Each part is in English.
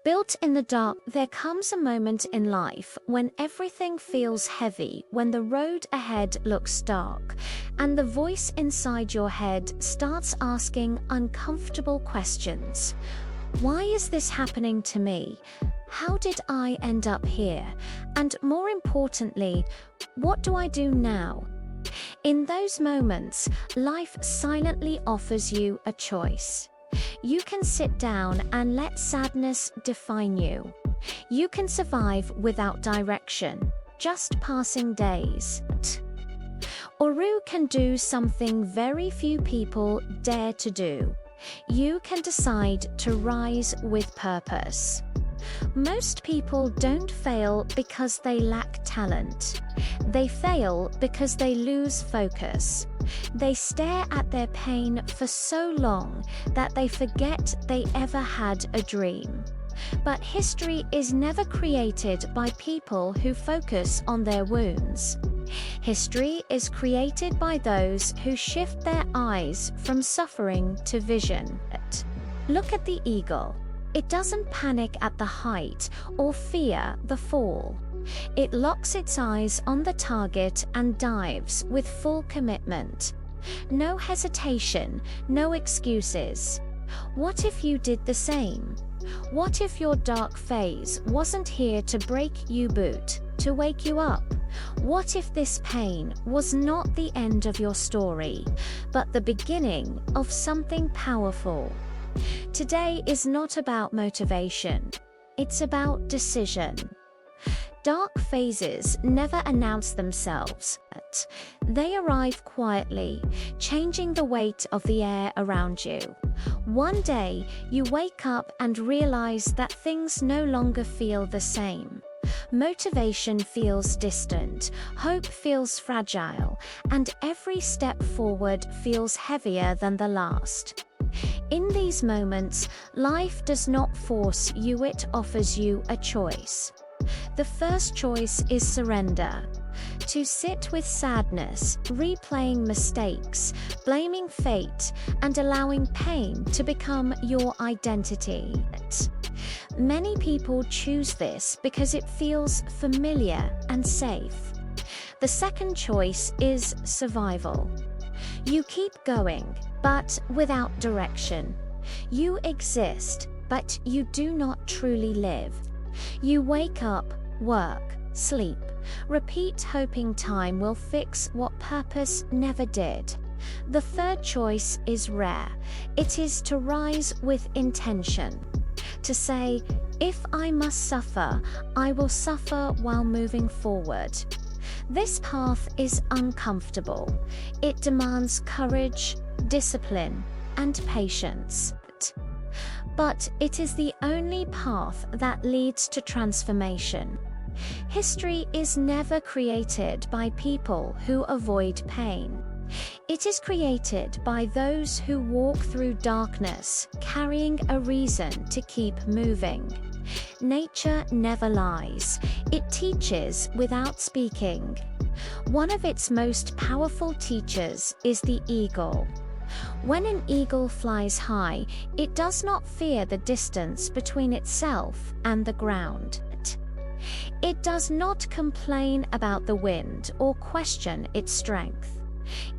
Built in the dark, there comes a moment in life when everything feels heavy, when the road ahead looks dark, and the voice inside your head starts asking uncomfortable questions. Why is this happening to me? How did I end up here? And more importantly, what do I do now? In those moments, life silently offers you a choice. You can sit down and let sadness define you. You can survive without direction, just passing days. Or you can do something very few people dare to do. You can decide to rise with purpose. Most people don't fail because they lack talent. They fail because they lose focus. They stare at their pain for so long that they forget they ever had a dream. But history is never created by people who focus on their wounds. History is created by those who shift their eyes from suffering to vision. Look at the eagle. It doesn't panic at the height or fear the fall. It locks its eyes on the target and dives with full commitment. No hesitation, no excuses. What if you did the same? What if your dark phase wasn't here to break you to wake you up? What if this pain was not the end of your story, but the beginning of something powerful? Today is not about motivation. It's about decision. Dark phases never announce themselves. They arrive quietly, changing the weight of the air around you. One day, you wake up and realize that things no longer feel the same. Motivation feels distant, hope feels fragile, and every step forward feels heavier than the last. In these moments, life does not force you, it offers you a choice. The first choice is surrender. To sit with sadness, replaying mistakes, blaming fate, and allowing pain to become your identity. Many people choose this because it feels familiar and safe. The second choice is survival. You keep going, but without direction. You exist, but you do not truly live. You wake up, work, sleep, repeat, hoping time will fix what purpose never did. The third choice is rare. It is to rise with intention. To say, if I must suffer, I will suffer while moving forward. This path is uncomfortable. It demands courage, discipline, and patience. But it is the only path that leads to transformation. History is never created by people who avoid pain. It is created by those who walk through darkness, carrying a reason to keep moving. Nature never lies. It teaches without speaking. One of its most powerful teachers is the eagle. When an eagle flies high, it does not fear the distance between itself and the ground. It does not complain about the wind or question its strength.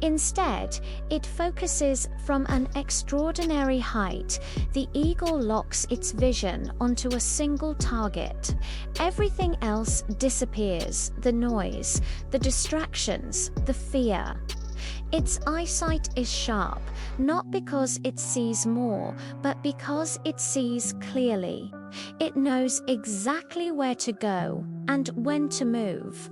Instead, it focuses from an extraordinary height. The eagle locks its vision onto a single target. Everything else disappears: the noise, the distractions, the fear. Its eyesight is sharp, not because it sees more, but because it sees clearly. It knows exactly where to go and when to move.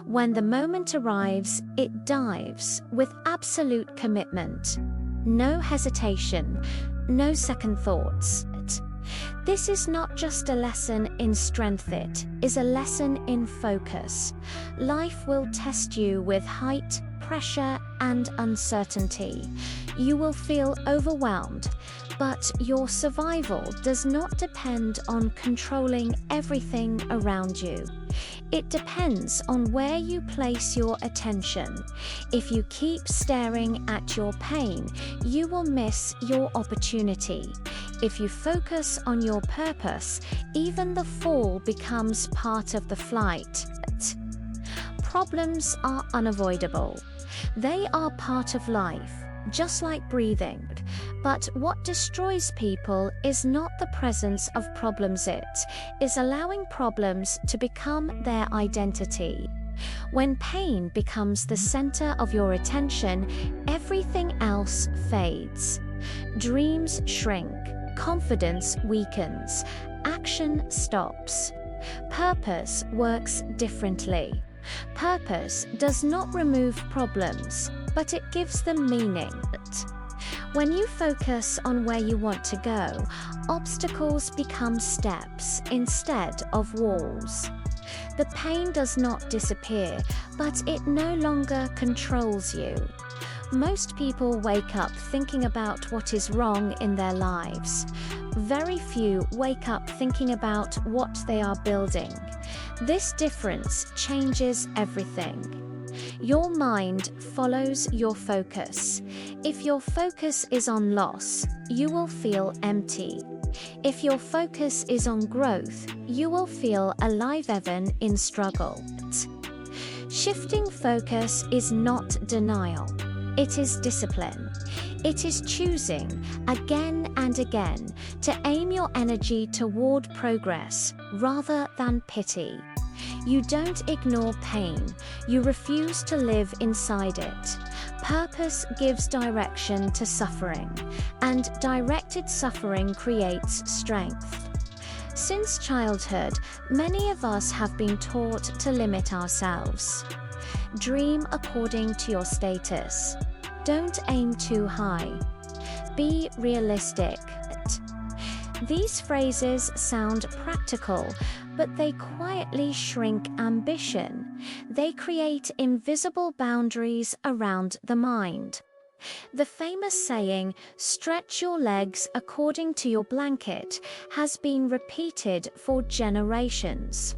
When the moment arrives, it dives with absolute commitment. No hesitation, no second thoughts. This is not just a lesson in strength, it is a lesson in focus. Life will test you with height, pressure, and uncertainty. You will feel overwhelmed, but your survival does not depend on controlling everything around you. It depends on where you place your attention. If you keep staring at your pain, you will miss your opportunity. If you focus on your purpose, even the fall becomes part of the flight. Problems are unavoidable. They are part of life, just like breathing. But what destroys people is not the presence of problems, it is allowing problems to become their identity. When pain becomes the center of your attention, everything else fades. Dreams shrink, confidence weakens, action stops. Purpose works differently. Purpose does not remove problems, but it gives them meaning. When you focus on where you want to go, obstacles become steps instead of walls. The pain does not disappear, but it no longer controls you. Most people wake up thinking about what is wrong in their lives. Very few wake up thinking about what they are building. This difference changes everything. Your mind follows your focus. If your focus is on loss, you will feel empty. If your focus is on growth, you will feel alive even in struggle. Shifting focus is not denial. It is discipline. It is choosing, again and again, to aim your energy toward progress rather than pity. You don't ignore pain. You refuse to live inside it. Purpose gives direction to suffering, and directed suffering creates strength. Since childhood, many of us have been taught to limit ourselves. Dream according to your status. Don't aim too high. Be realistic. These phrases sound practical, but they quietly shrink ambition. They create invisible boundaries around the mind. The famous saying, "Stretch your legs according to your blanket," has been repeated for generations.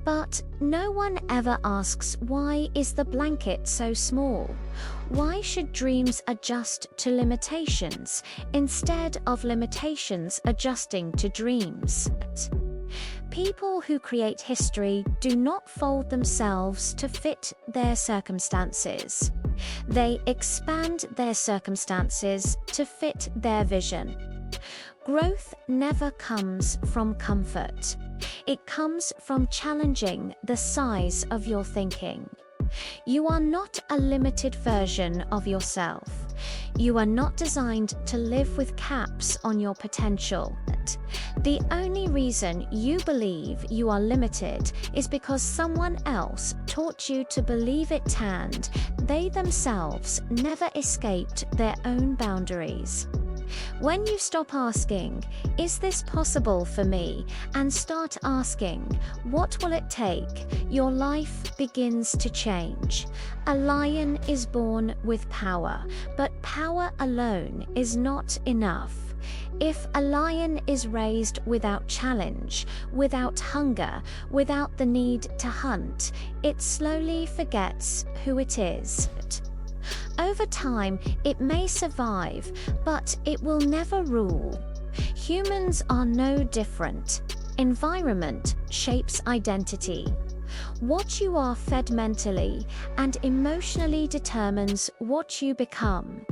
But no one ever asks, why is the blanket so small? Why should dreams adjust to limitations instead of limitations adjusting to dreams? People who create history do not fold themselves to fit their circumstances. They expand their circumstances to fit their vision. Growth never comes from comfort. It comes from challenging the size of your thinking. You are not a limited version of yourself. You are not designed to live with caps on your potential. The only reason you believe you are limited is because someone else taught you to believe it, and they themselves never escaped their own boundaries. When you stop asking, "Is this possible for me?" and start asking, "What will it take?" your life begins to change. A lion is born with power, but power alone is not enough. If a lion is raised without challenge, without hunger, without the need to hunt, it slowly forgets who it is. Over time, it may survive, but it will never rule. Humans are no different. Environment shapes identity. What you are fed mentally and emotionally determines what you become.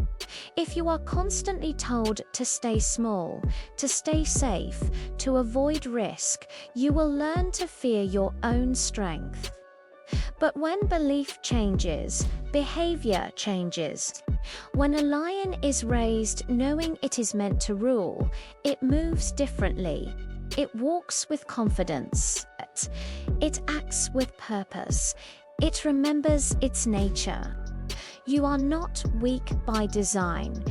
If you are constantly told to stay small, to stay safe, to avoid risk, you will learn to fear your own strength. But when belief changes, behavior changes. When a lion is raised knowing it is meant to rule, it moves differently. It walks with confidence. It acts with purpose. It remembers its nature. You are not weak by design.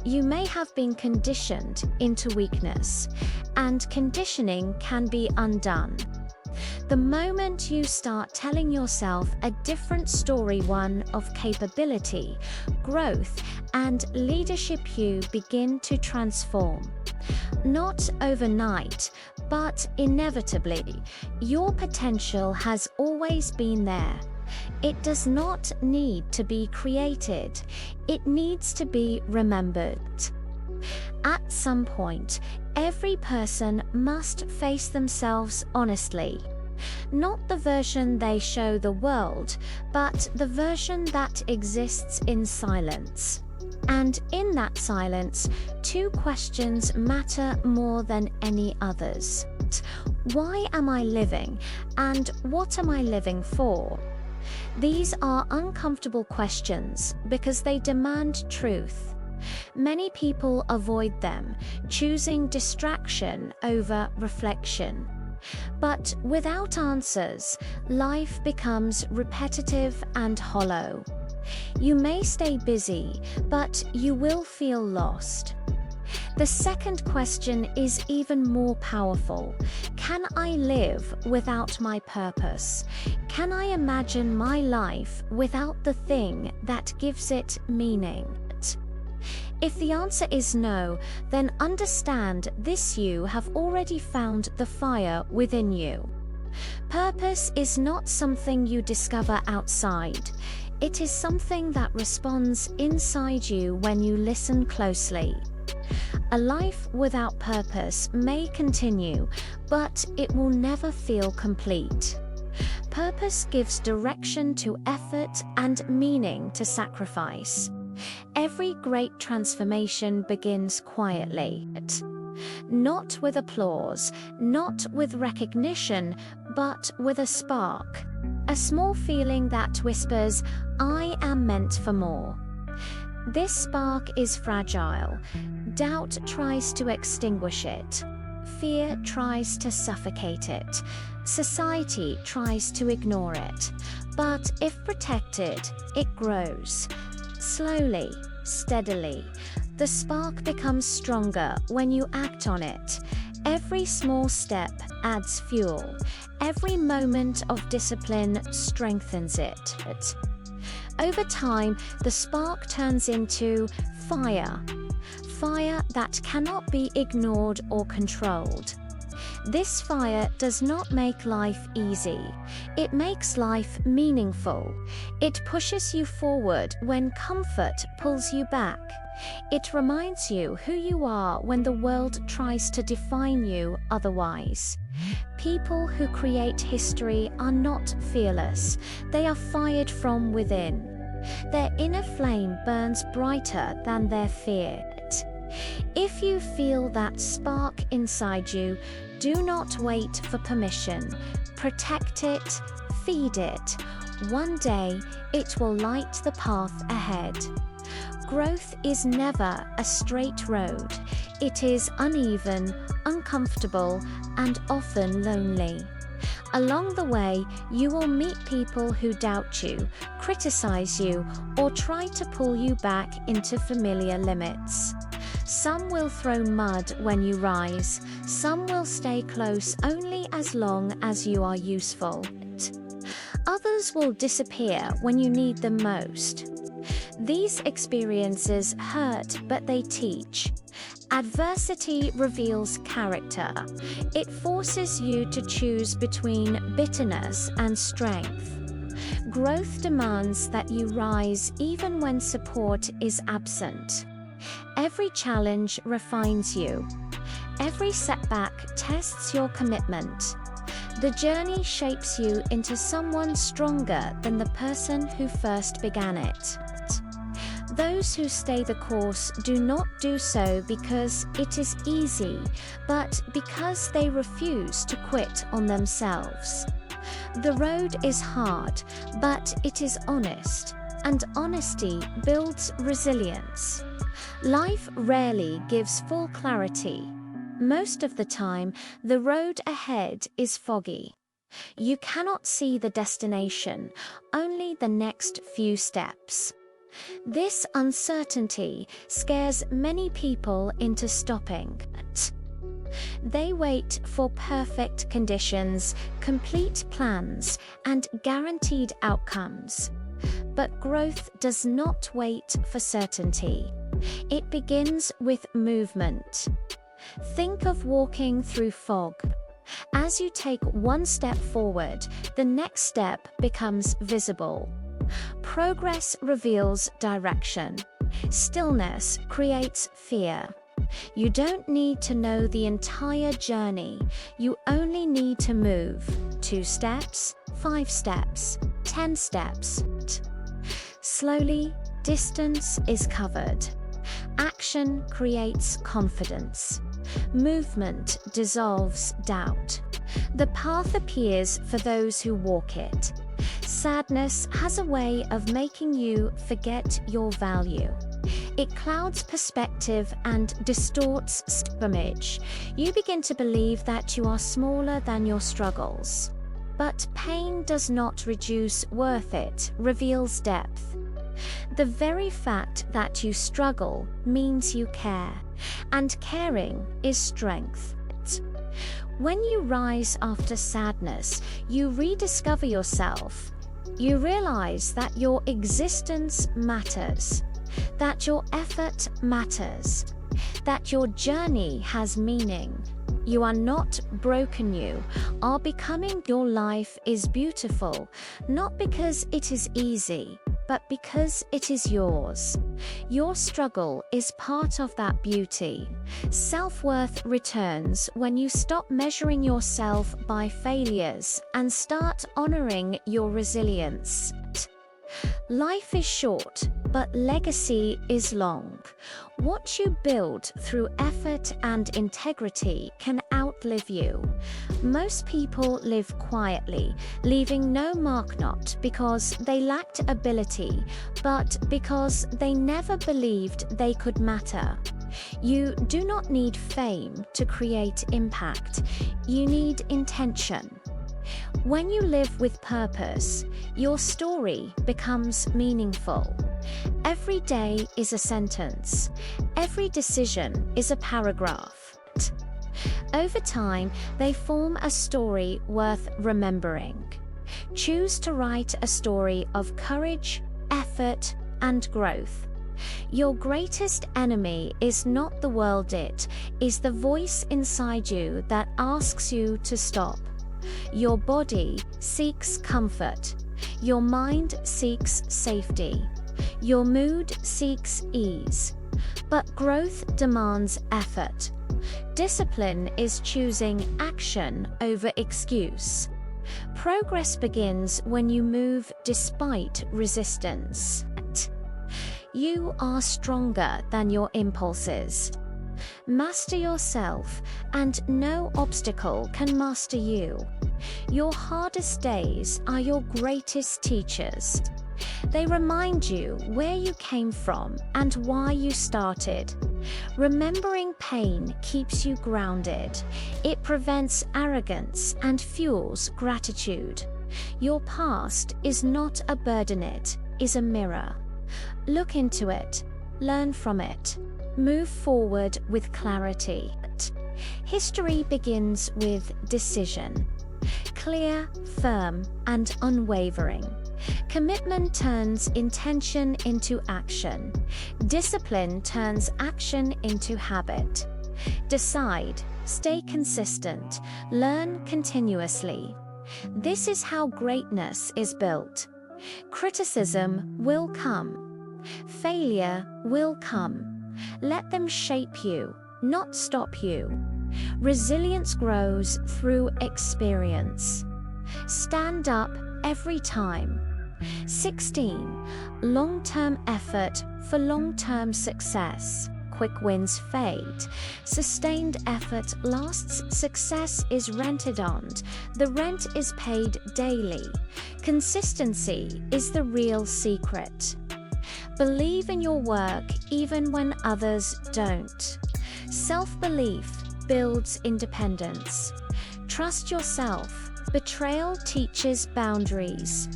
You may have been conditioned into weakness, and conditioning can be undone. The moment you start telling yourself a different story, one of capability, growth, and leadership, you begin to transform. Not overnight, but inevitably. Your potential has always been there. It does not need to be created, it needs to be remembered. At some point, every person must face themselves honestly. Not the version they show the world, but the version that exists in silence. And in that silence, two questions matter more than any others. Why am I living, and what am I living for? These are uncomfortable questions because they demand truth. Many people avoid them, choosing distraction over reflection. But without answers, life becomes repetitive and hollow. You may stay busy, but you will feel lost. The second question is even more powerful. Can I live without my purpose? Can I imagine my life without the thing that gives it meaning? If the answer is no, then understand this: you have already found the fire within you. Purpose is not something you discover outside. It is something that responds inside you when you listen closely. A life without purpose may continue, but it will never feel complete. Purpose gives direction to effort and meaning to sacrifice. Every great transformation begins quietly. Not with applause, not with recognition, but with a spark. A small feeling that whispers, "I am meant for more." This spark is fragile. Doubt tries to extinguish it. Fear tries to suffocate it. Society tries to ignore it. But if protected, it grows. Slowly, steadily. The spark becomes stronger when you act on it. Every small step adds fuel. Every moment of discipline strengthens it. Over time, the spark turns into fire. Fire that cannot be ignored or controlled. This fire does not make life easy. It makes life meaningful. It pushes you forward when comfort pulls you back. It reminds you who you are when the world tries to define you otherwise. People who create history are not fearless. They are fired from within. Their inner flame burns brighter than their fear. If you feel that spark inside you, do not wait for permission. Protect it, feed it. One day, it will light the path ahead. Growth is never a straight road. It is uneven, uncomfortable, and often lonely. Along the way, you will meet people who doubt you, criticize you, or try to pull you back into familiar limits. Some will throw mud when you rise. Some will stay close only as long as you are useful. Others will disappear when you need them most. These experiences hurt, but they teach. Adversity reveals character. It forces you to choose between bitterness and strength. Growth demands that you rise even when support is absent. Every challenge refines you. Every setback tests your commitment. The journey shapes you into someone stronger than the person who first began it. Those who stay the course do not do so because it is easy, but because they refuse to quit on themselves. The road is hard, but it is honest, and honesty builds resilience. Life rarely gives full clarity. Most of the time, the road ahead is foggy. You cannot see the destination, only the next few steps. This uncertainty scares many people into stopping. They wait for perfect conditions, complete plans, and guaranteed outcomes. But growth does not wait for certainty. It begins with movement. Think of walking through fog. As you take one step forward, the next step becomes visible. Progress reveals direction. Stillness creates fear. You don't need to know the entire journey. You only need to move 2 steps, 5 steps, 10 steps. Slowly, distance is covered. Action creates confidence. Movement dissolves doubt. The path appears for those who walk it. Sadness has a way of making you forget your value. It clouds perspective and distorts self-image. You begin to believe that you are smaller than your struggles. But pain does not reduce worth, it reveals depth. The very fact that you struggle means you care, and caring is strength. When you rise after sadness, you rediscover yourself. You realize that your existence matters, that your effort matters, that your journey has meaning. You are not broken, you are becoming. Your life is beautiful, not because it is easy, but because it is yours. Your struggle is part of that beauty. Self-worth returns when you stop measuring yourself by failures and start honoring your resilience. Life is short, but legacy is long. What you build through effort and integrity can outlive you. Most people live quietly, leaving no mark, not because they lacked ability, but because they never believed they could matter. You do not need fame to create impact. You need intention. When you live with purpose, your story becomes meaningful. Every day is a sentence. Every decision is a paragraph. Over time, they form a story worth remembering. Choose to write a story of courage, effort, and growth. Your greatest enemy is not the world, it is the voice inside you that asks you to stop. Your body seeks comfort. Your mind seeks safety. Your mood seeks ease. But growth demands effort. Discipline is choosing action over excuse. Progress begins when you move despite resistance. You are stronger than your impulses. Master yourself, and no obstacle can master you. Your hardest days are your greatest teachers. They remind you where you came from and why you started. Remembering pain keeps you grounded. It prevents arrogance and fuels gratitude. Your past is not a burden, it is a mirror. Look into it, learn from it. Move forward with clarity. History begins with decision. Clear, firm, and unwavering. Commitment turns intention into action. Discipline turns action into habit. Decide, stay consistent, learn continuously. This is how greatness is built. Criticism will come. Failure will come. Let them shape you, not stop you. Resilience grows through experience. Stand up every time. 16. Long-term effort for long-term success. Quick wins fade. Sustained effort lasts. Success is rented on. The rent is paid daily. Consistency is the real secret. Believe in your work even when others don't. Self-belief builds independence. Trust yourself. Betrayal teaches boundaries.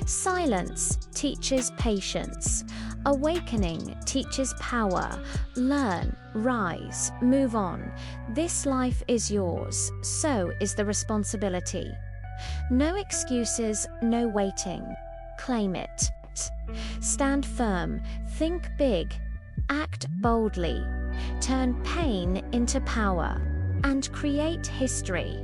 Silence teaches patience. Awakening teaches power. Learn, rise, move on. This life is yours, so is the responsibility. No excuses, no waiting. Claim it. Stand firm, think big, act boldly, turn pain into power, and create history.